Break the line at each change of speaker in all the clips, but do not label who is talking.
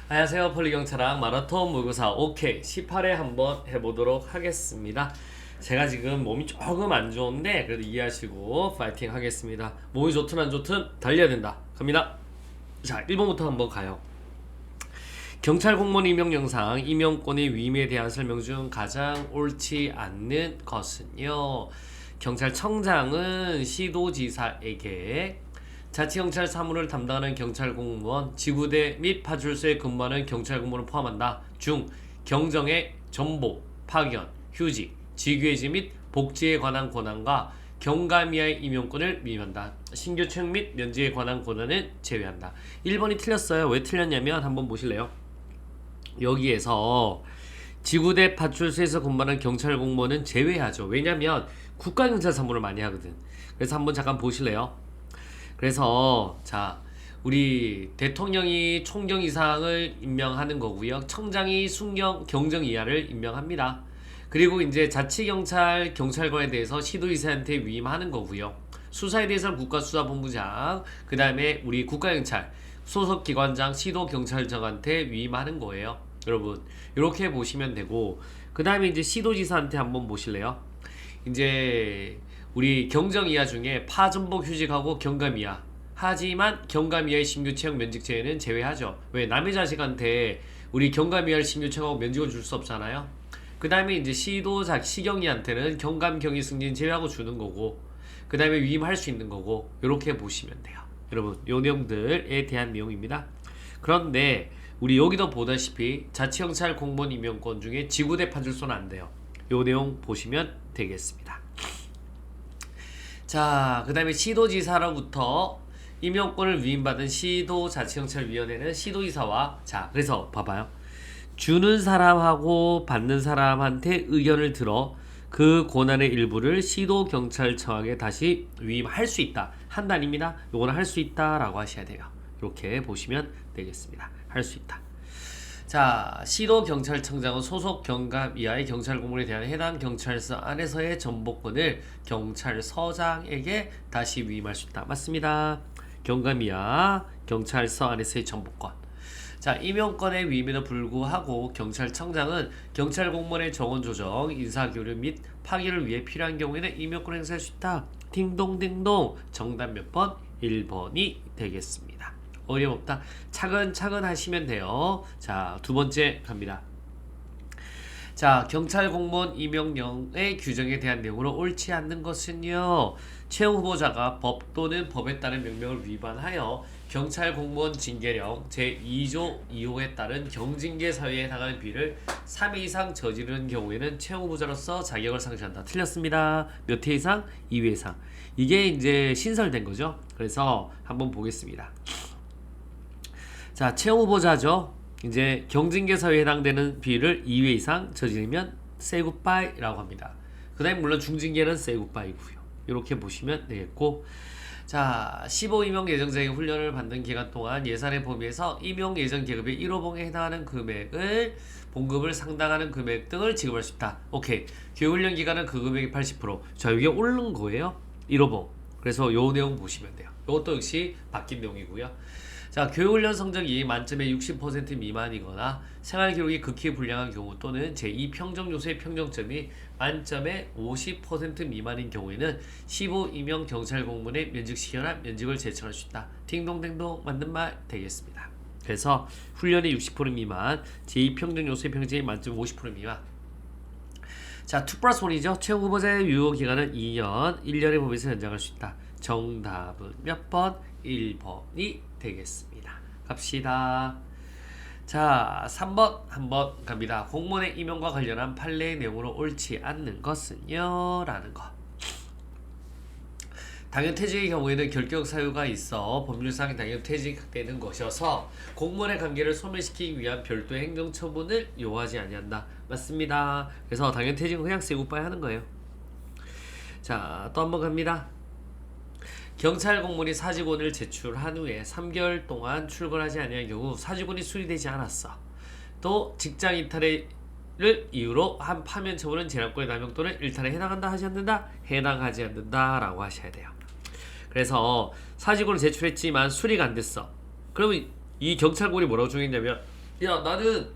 안녕하세요. 폴리경찰학 마라톤 모의고사 오케이 18회 한번 해보도록 하겠습니다. 제가 지금 몸이 조금 안 좋은데 그래도 이해하시고 파이팅 하겠습니다. 몸이 좋든 안 좋든 달려야 된다. 갑니다. 자, 1번부터 한번 가요. 경찰 공무원 임용 영상 임용권의 위임에 대한 설명 중 가장 옳지 않는 것은요. 경찰청장은 시도지사에게 자치경찰 사무를 담당하는 경찰 공무원, 지구대 및 파출소에 근무하는 경찰 공무원을 포함한다. 중 경정의 전보, 파견, 휴직, 직위해지 및 복지에 관한 권한과 경감 이하의 임용권을 위임한다. 신규 채용 및 면제에 관한 권한은 제외한다. 1번이 틀렸어요. 왜 틀렸냐면 한번 보실래요? 여기에서 지구대 파출소에서 근무하는 경찰 공무원은 제외하죠. 왜냐면 국가경찰 사무를 많이 하거든. 그래서 한번 잠깐 보실래요? 그래서 자, 우리 대통령이 총경 이상을 임명하는 거고요. 청장이 순경 경정 이하를 임명합니다. 그리고 이제 자치경찰 경찰관에 대해서 시도지사한테 위임하는 거고요. 수사에 대해서는 국가수사본부장, 그 다음에 우리 국가경찰 소속기관장 시도경찰청한테 위임하는 거예요. 여러분 이렇게 보시면 되고, 그 다음에 이제 시도지사한테 한번 보실래요? 이제 우리 경정 이하 중에 파전복 휴직하고 경감 이하, 하지만 경감 이하의 신규 채용 면직 제외는 제외하죠. 왜? 남의 자식한테 우리 경감 이하를 신규 채용하고 면직을 줄 수 없잖아요. 그 다음에 이제 시경이한테는 경감 경위 승진 제외하고 주는 거고, 그 다음에 위임할 수 있는 거고, 이렇게 보시면 돼요. 여러분 요 내용들에 대한 내용입니다. 그런데 우리 여기도 보다시피 자치경찰 공무원 임용권 중에 지구대 파출소는 안 돼요. 요 내용 보시면 되겠습니다. 자, 그 다음에 시도지사로부터 임용권을 위임받은 시도자치경찰위원회는 시도지사와, 자, 그래서 봐봐요. 주는 사람하고 받는 사람한테 의견을 들어 그 권한의 일부를 시도경찰청에게 다시 위임할 수 있다. 한다 아닙니다. 요거는 할 수 있다 라고 하셔야 돼요. 이렇게 보시면 되겠습니다. 할 수 있다. 자, 시도경찰청장은 소속 경감 이하의 경찰 공무원에 대한 해당 경찰서 안에서의 전보권을 경찰서장에게 다시 위임할 수 있다. 맞습니다. 경감 이하 경찰서 안에서의 전보권. 자, 임용권의 위임에도 불구하고 경찰청장은 경찰 공무원의 정원 조정, 인사교류 및 파기를 위해 필요한 경우에는 임용권을 행사할 수 있다. 딩동딩동. 정답 몇 번? 1번이 되겠습니다. 어림없다. 차근차근 하시면 돼요. 자, 두 번째 갑니다. 자, 경찰 공무원 임용령의 규정에 대한 내용으로 옳지 않는 것은요. 채용 후보자가 법 또는 법에 따른 명령을 위반하여 경찰 공무원 징계령 제2조 2호에 따른 경징계 사유에 해당하는 비를 3회 이상 저지르는 경우에는 채용 후보자로서 자격을 상실한다. 틀렸습니다. 몇 회 이상? 2회 이상. 이게 이제 신설된 거죠. 그래서 한번 보겠습니다. 자, 채용 후보자죠. 이제 경징계 사유에 해당되는 비위를 2회 이상 저지르면 say goodbye라고 합니다. 그 다음에 물론 중징계는 say goodbye고요. 이렇게 보시면 되겠고, 자, 15 임용 예정자에게 훈련을 받는 기간 동안 예산의 범위에서 임용 예정 계급의 1호봉에 해당하는 금액을 봉급을 상당하는 금액 등을 지급할 수 있다. 오케이. 교육훈련 기간은 그 금액의 80%. 자, 이게 오른 거예요. 1호봉. 그래서 요 내용 보시면 돼요. 이것도 역시 바뀐 내용이고요. 자, 교육훈련 성적이 만점의 60% 미만이거나 생활기록이 극히 불량한 경우 또는 제2평정요소의 평정점이 만점의 50% 미만인 경우에는 15 임용 경찰 공무원의 면직시켜나 면직을 제청할 수 있다. 딩동댕동 맞는 말 되겠습니다. 그래서 훈련의 60% 미만, 제2평정요소의 평점이 만점 50% 미만. 자, 2+1이죠. 채용 후보자의 유효 기간은 2년, 1년의 범위에서 연장할 수 있다. 정답은 몇 번? 1번이 되겠습니다. 갑시다. 자, 3번 한번 갑니다. 공무원의 임용과 관련한 판례의 내용으로 옳지 않는 것은요? 라는 거. 당연퇴직의 경우에는 결격 사유가 있어 법률상 당연퇴직되는 것이어서 공무원의 관계를 소멸시키기 위한 별도의 행정처분을 요하지 아니한다. 맞습니다. 그래서 당연퇴직은 그냥 say goodbye 하는 거예요. 자, 또 한번 갑니다. 경찰 공무원이 사직원을 제출한 후에 3개월 동안 출근하지 아니한 경우 사직원이 수리되지 않았어. 또 직장 이탈을 이유로 한 파면 처분은 재량권의 남용 또는 일탈에 해당한다 하지 않는다? 해당하지 않는다 라고 하셔야 돼요. 그래서 사직원을 제출했지만 수리가 안 됐어. 그러면 이 경찰국이 뭐라고 정했냐면 야 나는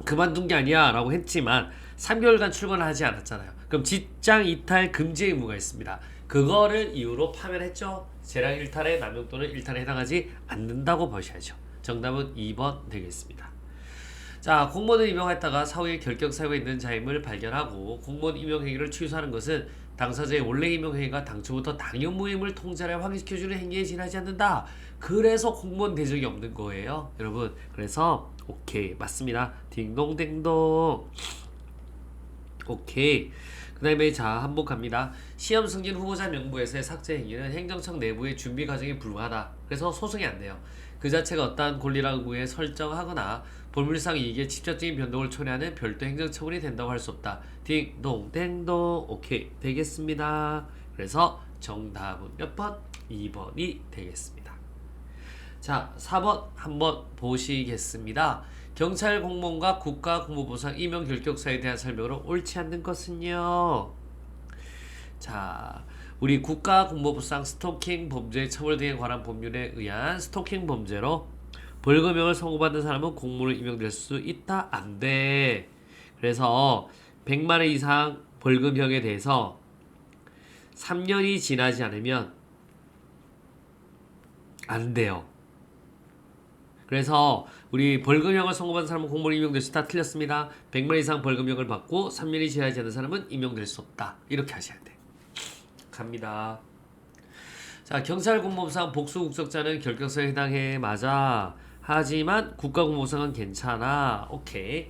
그만둔 게 아니야 라고 했지만 3개월간 출근을 하지 않았잖아요. 그럼 직장 이탈 금지 의무가 있습니다. 그거를 이유로 파면했죠. 재량 일탈에 남용 또는 일탈에 해당하지 않는다고 보셔야죠. 정답은 2번 되겠습니다. 자, 공무원을 임용했다가 사후에 결격 사유가 있는 자임을 발견하고 공무원 임용 행위를 취소하는 것은 당사자의 원래 임용 행위가 당초부터 당연 무임을 통제하여 확인시켜주는 행위에 지나지 않는다. 그래서 공무원 대적이 없는 거예요, 여러분. 그래서 오케이 맞습니다. 딩동댕동. 오케이. 그 다음에 자 한번 갑니다. 시험 승진 후보자 명부에서의 삭제 행위는 행정청 내부의 준비 과정에 불과하다. 그래서 소송이 안 돼요. 그 자체가 어떠한 권리나 의무에 설정하거나 본물상 이익의 직접적인 변동을 초래하는 별도 행정처분이 된다고 할 수 없다. 딩동댕동. 오케이 되겠습니다. 그래서 정답은 몇 번? 2번이 되겠습니다. 자 4번 한번 보시겠습니다. 경찰 공무원과 국가공무부상 임용 결격 사유에 대한 설명으로 옳지 않는 것은요. 자, 우리 국가공무부상 스토킹 범죄 처벌 등에 관한 법률에 의한 스토킹 범죄로 벌금형을 선고받는 사람은 공무원으로 임용될 수 있다? 안 돼. 그래서 100만 원 이상 벌금형에 대해서 3년이 지나지 않으면 안 돼요. 그래서 우리 벌금형을 선고받은 사람은 공무원 임용될 수 있다. 틀렸습니다. 100만 이상 벌금형을 받고 3년이 지나지 않는 사람은 임용될 수 없다. 이렇게 하셔야 돼. 갑니다. 자, 경찰 공무원상 복수 국적자는 결격사에 해당해. 맞아. 하지만 국가공무원상은 괜찮아. 오케이.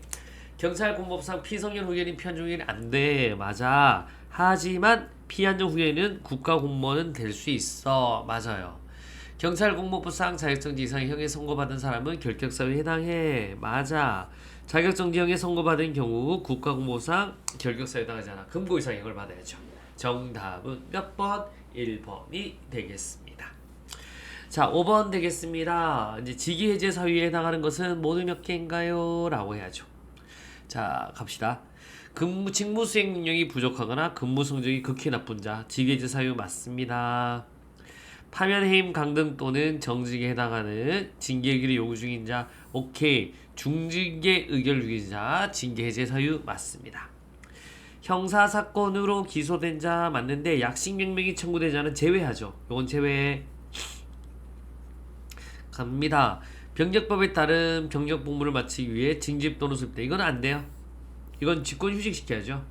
경찰 공무원상 피성년 후견인 피한정 후견인 안 돼. 맞아. 하지만 피한정 후견인은 국가공무원은 될 수 있어. 맞아요. 경찰 공무부상 자격정지 이상의 선고받은 사람은 결격사유에 해당해. 맞아. 자격정지형에 선고받은 경우 국가공무상 결격사유에 해당하지 않아. 금고 이상의 형을 받아야죠. 정답은 몇 번? 1번이 되겠습니다. 자 5번 되겠습니다. 이제 직위해제 사유에 해당하는 것은 모두 몇 개인가요? 라고 해야죠. 자 갑시다. 직무 수행 능력이 부족하거나 근무 성적이 극히 나쁜 자 직위해제 사유 맞습니다. 파면 해임 강등 또는 정직에 해당하는 징계 의결을 요구 중인 자 오케이. 중징계 의결 중인 자 징계 해제 사유 맞습니다. 형사사건으로 기소된 자 맞는데 약식명령이 청구된 자는 제외하죠. 요건 제외. 갑니다. 병력법에 따른 병력 복무를 마치기 위해 징집 또는 수입대 이건 안 돼요. 이건 직권 휴직시켜야죠.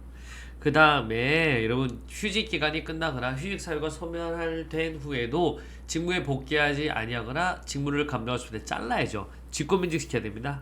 그 다음에 여러분 휴직 기간이 끝나거나 휴직 사유가 소멸된 후에도 직무에 복귀하지 아니하거나 직무를 감당할 수 없을 때 잘라야죠. 직권 면직시켜야 됩니다.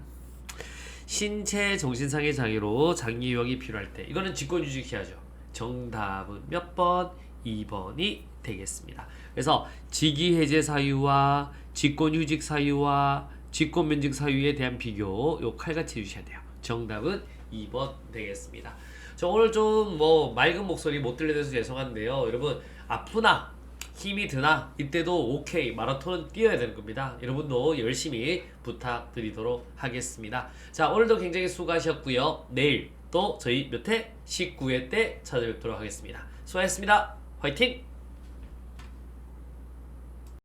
신체 정신상의 장애로 장기 요양이 필요할 때 이거는 직권 휴직해야죠. 정답은 몇 번? 2번이 되겠습니다. 그래서 직위 해제 사유와 직권 휴직 사유와 직권 면직 사유에 대한 비교 요 칼같이 해주셔야 돼요. 정답은 2번 되겠습니다. 저 오늘 좀 맑은 목소리 못 들려드려서 죄송한데요. 여러분 아프나 힘이 드나 이때도 오케이 마라톤은 뛰어야 되는 겁니다. 여러분도 열심히 부탁드리도록 하겠습니다. 자 오늘도 굉장히 수고하셨고요. 내일 또 저희 몇 회? 19회 때 찾아뵙도록 하겠습니다. 수고하셨습니다. 화이팅!